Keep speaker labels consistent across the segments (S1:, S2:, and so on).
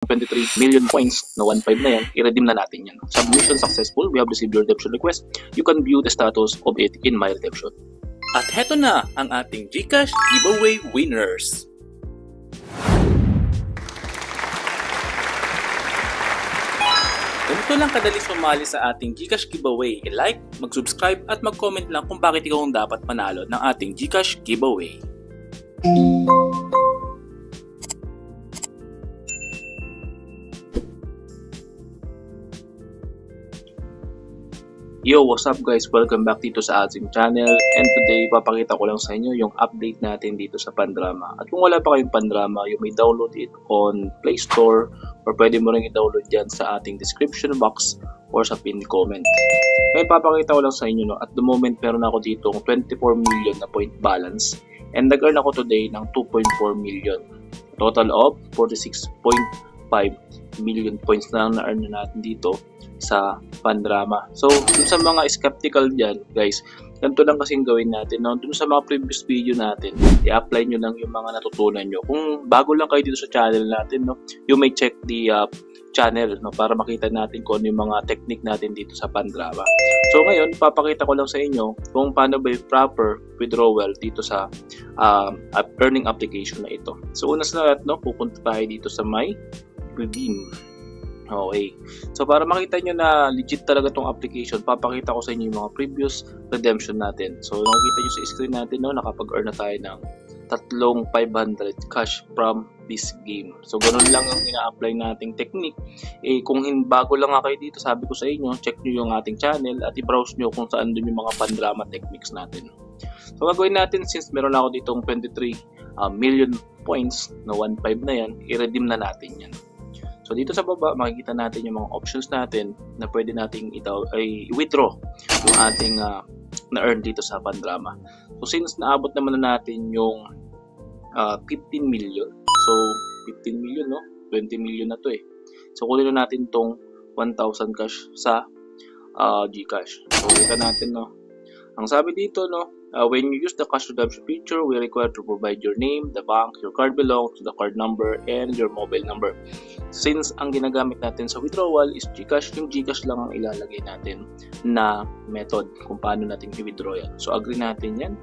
S1: 23 million points na 1.5 na yan, i-redeem na natin yan. Submission successful. We have received your redemption request. You can view the status of it in my redemption.
S2: At heto na ang ating GCash giveaway winners. Ganito lang kadali sumali sa ating GCash giveaway. I-like, mag-subscribe at mag-comment lang kung bakit ikaw ang dapat manalo ng ating GCash giveaway.
S1: Yo, what's up guys? Welcome back dito sa ating channel, and today papakita ko lang sa inyo yung update natin dito sa Pandrama. At kung wala pa kayong Pandrama, you may download it on Play Store or pwede mo rin i-download dyan sa ating description box or sa pinned comment. Ngayon papakita ko lang sa inyo, at the moment meron ako dito 24 million na point balance, and nag-earn ako today ng 2.4 million. Total of 46.5 million points na na-earn na natin dito sa Pandrama. So, dun sa mga skeptical dyan, guys, ganito lang kasing gawin natin. No? Dun sa mga previous video natin, i-apply nyo lang yung mga natutunan nyo. Kung bago lang kayo dito sa channel natin, no, you may check the channel, no, para makita natin kung ano yung mga technique natin dito sa Pandrama. So, ngayon, papakita ko lang sa inyo kung paano ba yung proper withdrawal dito sa earning application na ito. So, una sa lahat, no, pupunta tayo dito sa my redeem. Okay. So, para makita nyo na legit talaga tong application, papakita ko sa inyo yung mga previous redemption natin. So, nakikita nyo sa screen natin, no, nakapag-earn na tayo ng 3,500 cash from this game. So, ganun lang ang ina-apply nating technique. Kung bago lang nga kayo dito, sabi ko sa inyo, check nyo yung ating channel at i-browse nyo kung saan dun yung mga Pandrama techniques natin. So, gagawin natin, since meron ako ditong 23 million points na 1.5 na yan, i-redeem na natin yan. So, dito sa baba, makikita natin yung mga options natin na pwede nating i-withdraw yung ating na-earn dito sa Pandrama. So, since naabot naman na natin yung 15 million. So, 15 million, no? 20 million na to eh. So, kunin na natin tong 1,000 cash sa GCash. So, kita natin, no? Ang sabi dito, no? When you use the cash redemption feature, we require to provide your name, the bank your card belongs to, the card number, and your mobile number. Since ang ginagamit natin sa withdrawal is GCash, yung GCash lang ang ilalagay natin na method kung paano natin i-withdraw yan. So, agree natin yan.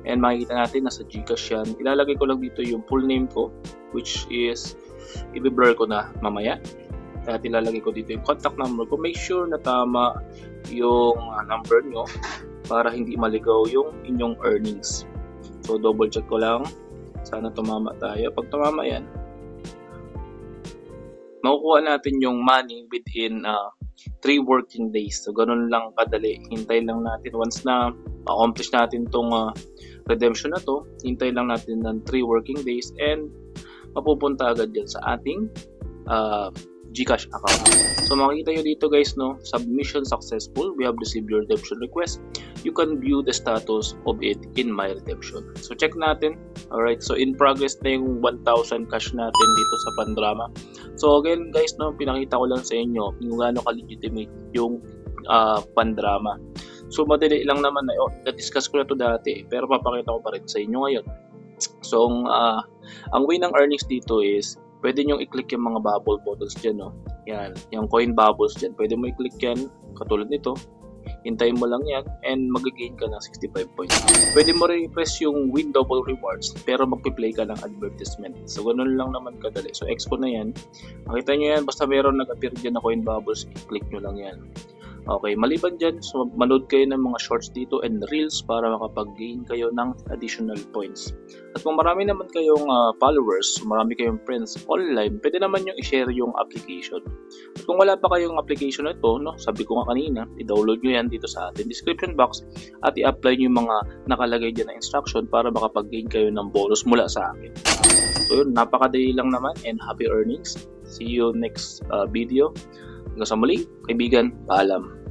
S1: And makikita natin nasa GCash yan. Ilalagay ko lang dito yung full name ko, which is i-blur ko na mamaya. At ilalagay ko dito yung contact number ko. Make sure na tama yung number nyo para hindi maligaw yung inyong earnings. So, double check ko lang. Sana tumama tayo. Pag tumama yan, makukuha natin yung money within 3 working days. So, ganun lang kadali. Hintay lang natin. Once na accomplish natin tong redemption na to, hintay lang natin ng 3 working days and mapupunta agad yan sa ating GCash account. So, makikita nyo dito guys, no, submission successful. We have received your redemption request. You can view the status of it in my redemption. So, check natin. Alright, so in progress na yung 1,000 cash natin dito sa Pandrama. So, again guys, no, pinakita ko lang sa inyo kung gaano ka-legitimate yung Pandrama. So, madali lang naman na, na-discuss ko na to dati, pero papakita ko pa rin sa inyo ngayon. So, ang way ng earnings dito is, pwede nyo i-click yung mga bubble bottles dyan, no? Yan, yung coin bubbles dyan. Pwede mo i-click yan, katulad nito. Hintayin mo lang yan, and mag-gain ka ng 65 points. Pwede mo rin i-press yung win double rewards, pero mag-play ka ng advertisement. So, ganun lang naman kadali. So, expo na yan. Makita nyo yan, basta meron nag-appear dyan na coin bubbles, i-click nyo lang yan. Okay, maliban dyan, so manood kayo ng mga shorts dito and reels para makapag-gain kayo ng additional points. At kung marami naman kayong followers, marami kayong friends online, pwede naman yung i-share yung application. At kung wala pa kayong application na ito, no, sabi ko nga kanina, i-download nyo yan dito sa ating description box at i-apply nyo yung mga nakalagay dyan na instruction para makapag-gain kayo ng bonus mula sa akin. So yun, napakadali lang naman and happy earnings. See you next video. Hanggang sa muli, kaibigan, paalam.